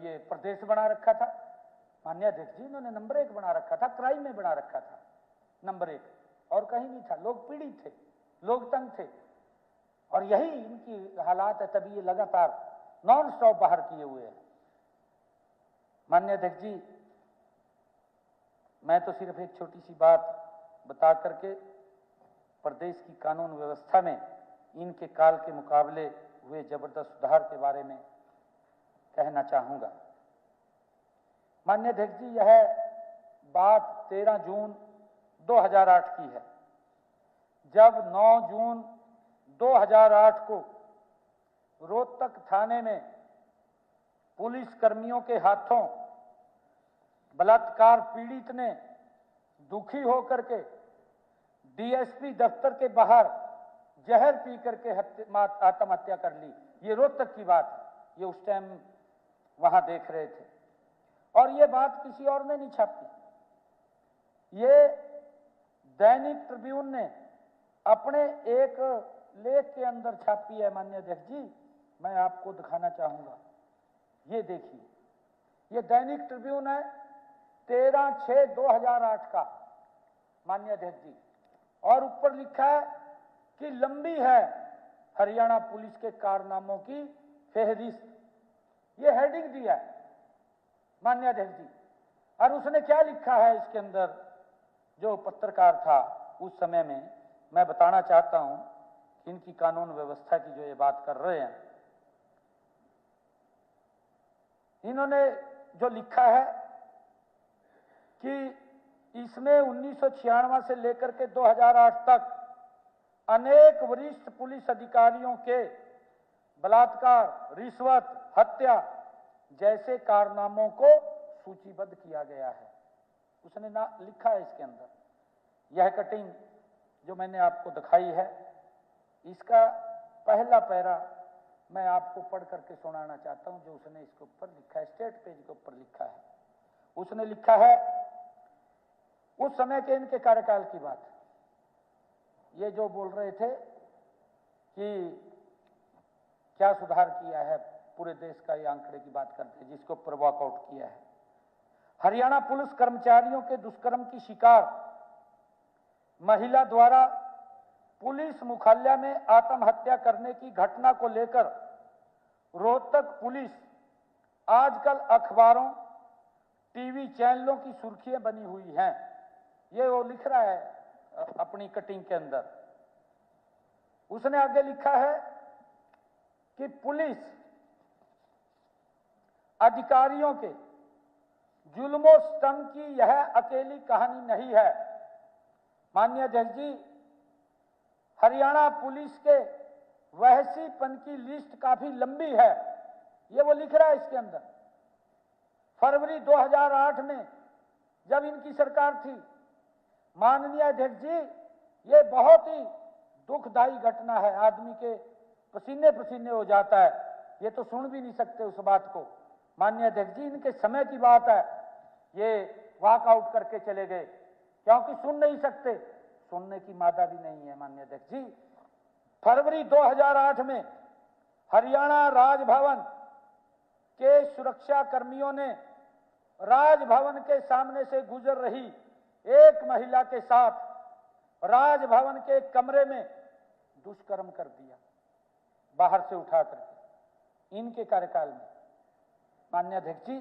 ये प्रदेश बना रखा था। माननीय अध्यक्ष जी, इन्होंने नंबर 1 बना रखा था, क्राइम में बना रखा था नंबर 1, और कहीं नहीं था। लोग पीड़ित थे, लोग तंग थे, और यही इनकी हालात है, तभी ये लगातार नॉन स्टॉप बाहर किए हुए हैं। माननीय अध्यक्ष जी, मैं तो सिर्फ एक छोटी सी बात बता करके प्रदेश की कानून व्यवस्था में इनके काल के मुकाबले हुए जबरदस्त सुधार के बारे में कहना चाहूंगा। माननीय अध्यक्ष जी, यह बात 13 जून 2008 की है, जब 9 जून 2008 को रोहतक थाने में पुलिस कर्मियों के हाथों बलात्कार पीड़ित ने दुखी होकर के DSP दफ्तर के बाहर जहर पी करके आत्महत्या कर ली। ये रोहतक की बात है, ये उस टाइम वहां देख रहे थे, और ये बात किसी और ने नहीं छापी। ये दैनिक ट्रिब्यून ने अपने एक लेख के अंदर छापी है। माननीय अध्यक्ष जी, मैं आपको दिखाना चाहूंगा, ये देखिए, ये दैनिक ट्रिब्यून है 13/6/2008 का माननीय अध्यक्ष जी, और ऊपर लिखा है कि लंबी है हरियाणा पुलिस के कारनामों की फेहरिस्त। ये हेडिंग दिया है माननीय अध्यक्ष जी, और उसने क्या लिखा है इसके अंदर, जो पत्रकार था उस समय में, मैं बताना चाहता हूं कि इनकी कानून व्यवस्था की जो ये बात कर रहे हैं, इन्होंने जो लिखा है कि इसमें 1996 से लेकर के 2008 तक अनेक वरिष्ठ पुलिस अधिकारियों के बलात्कार, रिश्वत, हत्या जैसे कारनामों को सूचीबद्ध किया गया है। उसने ना लिखा है इसके अंदर। यह कटिंग जो मैंने आपको दिखाई है, इसका पहला पैरा मैं आपको पढ़ करके सुनाना चाहता हूं, जो उसने इसके ऊपर लिखा है, स्टेट पेज के ऊपर लिखा है। उसने लिखा है उस समय के इनके कार्यकाल की बात, ये जो बोल रहे थे कि क्या सुधार किया है पूरे देश का, ये आंकड़े की बात करते हैं जिसको ऊपर वॉकआउट किया है। हरियाणा पुलिस कर्मचारियों के दुष्कर्म की शिकार महिला द्वारा पुलिस मुख्यालय में आत्महत्या करने की घटना को लेकर रोहतक पुलिस आजकल अखबारों, टीवी चैनलों की सुर्खियां बनी हुई हैं। ये वो लिख रहा है अपनी कटिंग के अंदर। उसने आगे लिखा है कि पुलिस अधिकारियों के जुल्मों सितम की यह अकेली कहानी नहीं है। माननीय अध्यक्ष जी, हरियाणा पुलिस के वहसीपन की लिस्ट काफी लंबी है। ये वो लिख रहा है इसके अंदर। फरवरी 2008 में जब इनकी सरकार थी, माननीय अध्यक्ष जी, ये बहुत ही दुखदायी घटना है, आदमी के पसीने पसीने हो जाता है। ये तो सुन भी नहीं सकते उस बात को। माननीय अध्यक्ष जी, इनके समय की बात है, ये वॉकआउट करके चले गए क्योंकि सुन नहीं सकते, सुनने की मादा भी नहीं है। माननीय अध्यक्ष जी, फरवरी 2008 में हरियाणा राजभवन के सुरक्षा कर्मियों ने राजभवन के सामने से गुजर रही एक महिला के साथ राजभवन के कमरे में दुष्कर्म कर दिया, बाहर से उठा करके। इनके कार्यकाल में माननीय अध्यक्ष जी,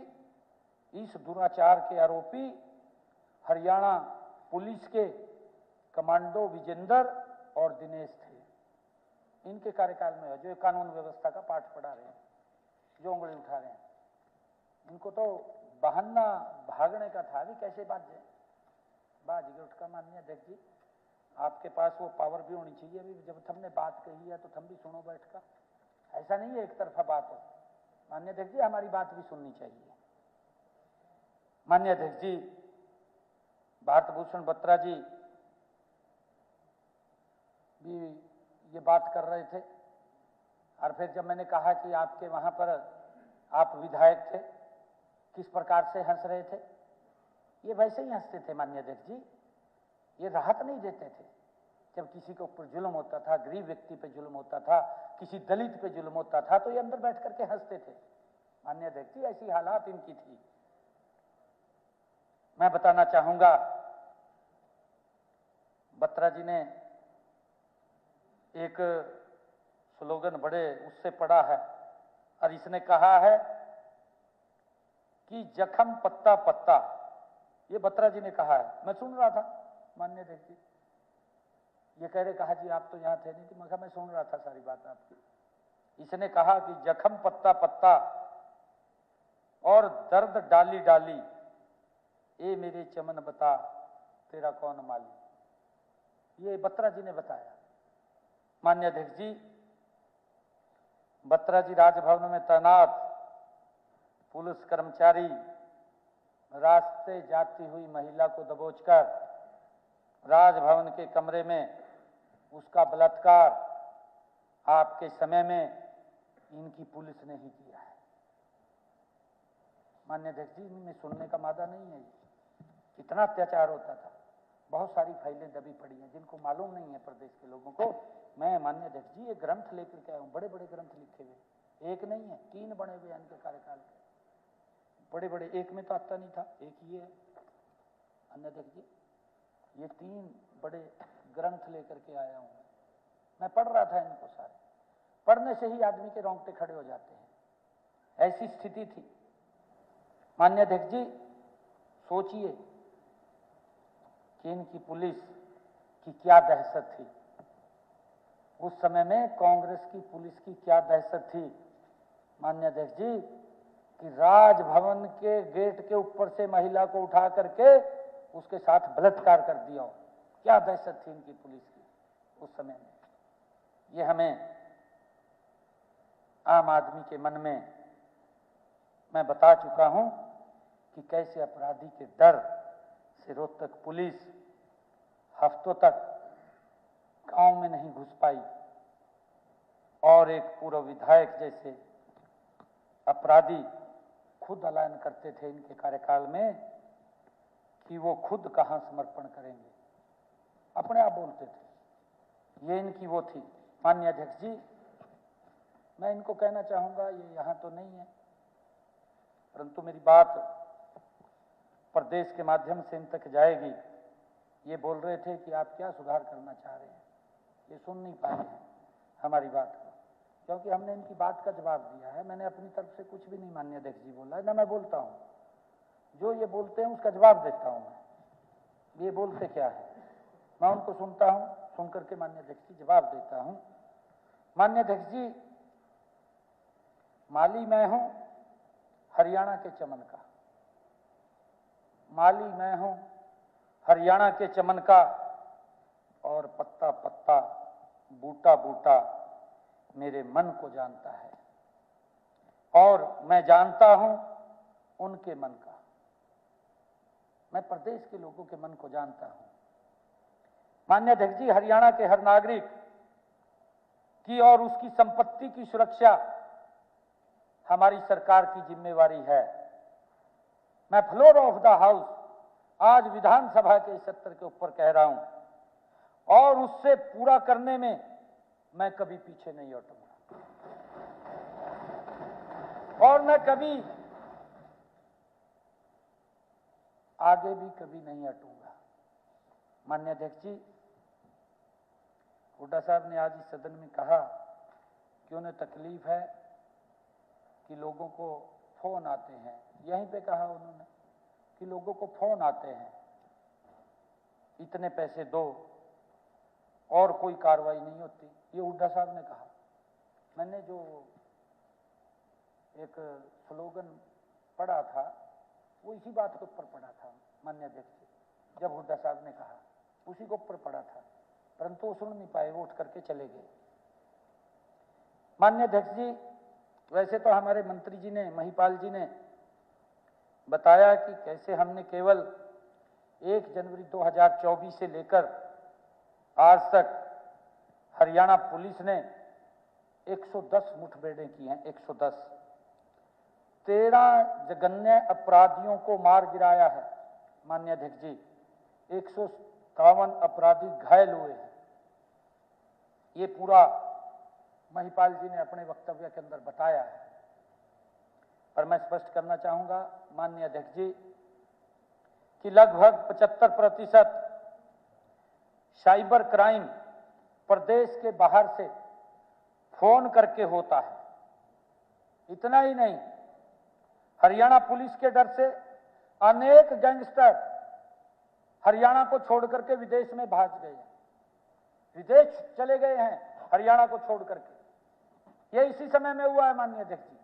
इस दुराचार के आरोपी हरियाणा पुलिस के कमांडो विजेंदर और दिनेश थे। इनके कार्यकाल में जो कानून व्यवस्था का पाठ पढ़ा रहे हैं, जो उंगली उठा रहे हैं, इनको तो बहाना भागने का था भी कैसे बाज जाए, बाज गए उठकर। माननीय अध्यक्ष जी, आपके पास वो पावर भी होनी चाहिए। अभी जब हमने बात कही है तो तुम भी सुनो बैठकर, ऐसा नहीं है एक तरफा बात हो। माननीय अध्यक्ष जी, हमारी बात भी सुननी चाहिए। माननीय अध्यक्ष जी, भारत भूषण बत्रा जी भी ये बात कर रहे थे, और फिर जब मैंने कहा कि आपके वहां पर आप विधायक थे, किस प्रकार से हंस रहे थे, ये वैसे ही हंसते थे। माननीय अध्यक्ष जी, ये राहत नहीं देते थे। जब किसी के ऊपर जुल्म होता था, गरीब व्यक्ति पे जुल्म होता था, किसी दलित पे जुल्म होता था, तो ये अंदर बैठ करके हंसते थे। माननीय अध्यक्ष जी, ऐसी हालात इनकी थी। मैं बताना चाहूंगा, बत्रा जी ने एक स्लोगन बड़े उससे पढ़ा है, और इसने कहा है कि जख्म पत्ता पत्ता। ये बत्रा जी ने कहा है, मैं सुन रहा था। माननीय अध्यक्ष जी, ये कह रहे, कहा जी आप तो यहां थे नहीं थी, मैं सुन रहा था सारी बात आपकी। इसने कहा कि जख्म पत्ता पत्ता और दर्द डाली डाली, ए मेरे चमन बता तेरा कौन माली। ये बत्रा जी ने बताया। माननीय अध्यक्ष जी, बत्रा जी राजभवन में तैनात पुलिस कर्मचारी रास्ते जाती हुई महिला को दबोचकर राजभवन के कमरे में उसका बलात्कार आपके समय में इनकी पुलिस ने ही किया है। माननीय अध्यक्ष जी, इनमें सुनने का मादा नहीं है। कितना अत्याचार होता था। बहुत सारी फाइलें दबी पड़ी हैं जिनको मालूम नहीं है प्रदेश के लोगों को। मैं माननीय अध्यक्ष जी, ये ग्रंथ लेकर के आया हूँ, बड़े बड़े ग्रंथ लिखे हुए, एक नहीं है, 3 बने हुए इनके कार्यकाल के, बड़े बड़े। एक में तो आता नहीं था, एक ही है। माननीय अध्यक्ष जी, ये 3 बड़े ग्रंथ लेकर के आया हूँ। मैं पढ़ रहा था इनको सारे। पढ़ने से ही आदमी के रोंगटे खड़े हो जाते हैं, ऐसी स्थिति थी। माननीय अध्यक्ष जी, सोचिए कि इनकी पुलिस की क्या दहशत थी उस समय में, कांग्रेस की पुलिस की क्या दहशत थी। माननीय अध्यक्ष जी, कि राजभवन के गेट के ऊपर से महिला को उठा करके उसके साथ बलात्कार कर दिया हो। क्या दहशत थी इनकी पुलिस की उस समय में। ये हमें आम आदमी के मन में मैं बता चुका हूं कि कैसे अपराधी के डर से रोहतक पुलिस हफ्तों तक गांव में नहीं घुस पाई, और एक पूर्व विधायक जैसे अपराधी खुद ऐलान करते थे इनके कार्यकाल में कि वो खुद कहां समर्पण करेंगे, अपने आप बोलते थे। ये इनकी वो थी। माननीय अध्यक्ष जी, मैं इनको कहना चाहूंगा, ये यहाँ तो नहीं है, परंतु मेरी बात प्रदेश के माध्यम से इन तक जाएगी। ये बोल रहे थे कि आप क्या सुधार करना चाह रहे हैं, ये सुन नहीं पाए हैं हमारी बात को, क्योंकि हमने इनकी बात का जवाब दिया है। मैंने अपनी तरफ से कुछ भी नहीं माननीय अध्यक्ष जी बोला है, ना मैं बोलता हूँ। जो ये बोलते हैं उसका जवाब देता हूँ मैं। ये बोलते क्या है मैं उनको सुनता हूँ, सुन करके माननीय अध्यक्ष जी जवाब देता हूँ। माननीय अध्यक्ष जी, माली मैं हूँ हरियाणा के चमन का, माली मैं हूँ हरियाणा के चमन का, और पत्ता पत्ता बूटा बूटा मेरे मन को जानता है, और मैं जानता हूं उनके मन का। मैं प्रदेश के लोगों के मन को जानता हूं। माननीय अध्यक्ष जी, हरियाणा के हर नागरिक की और उसकी संपत्ति की सुरक्षा हमारी सरकार की जिम्मेवारी है। मैं फ्लोर ऑफ द हाउस आज विधानसभा के सत्र के ऊपर कह रहा हूं, और उससे पूरा करने में मैं कभी पीछे नहीं हटूंगा, और मैं कभी आगे भी कभी नहीं हटूंगा। माननीय अध्यक्ष जी, हुड्डा साहब ने आज इस सदन में कहा कि उन्हें तकलीफ है कि लोगों को फोन आते हैं। यहीं पे कहा उन्होंने कि लोगों को फोन आते हैं, इतने पैसे दो और कोई कार्रवाई नहीं होती। ये हुड्डा साहब ने कहा। मैंने जो एक स्लोगन पढ़ा था वो इसी बात के ऊपर पढ़ा था माननीय अध्यक्ष जी। जब हुड्डा साहब ने कहा उसी के ऊपर पढ़ा था, परंतु वो सुन नहीं पाए, वो उठ करके चले गए। माननीय अध्यक्ष जी, वैसे तो हमारे मंत्री जी ने, महिपाल जी ने बताया कि कैसे हमने केवल 1 जनवरी 2024 से लेकर आज तक हरियाणा पुलिस ने 110 मुठभेड़ें की हैं, 110। 13 जघन्य अपराधियों को मार गिराया है माननीय अध्यक्ष जी। 157 अपराधी घायल हुए हैं। ये पूरा महिपाल जी ने अपने वक्तव्य के अंदर बताया है। पर मैं स्पष्ट करना चाहूंगा माननीय अध्यक्ष जी कि लगभग 75% साइबर क्राइम प्रदेश के बाहर से फोन करके होता है। इतना ही नहीं, हरियाणा पुलिस के डर से अनेक गैंगस्टर हरियाणा को छोड़ करके विदेश में भाग गए हैं, विदेश चले गए हैं हरियाणा को छोड़ करके। ये इसी समय में हुआ है माननीय अध्यक्ष जी।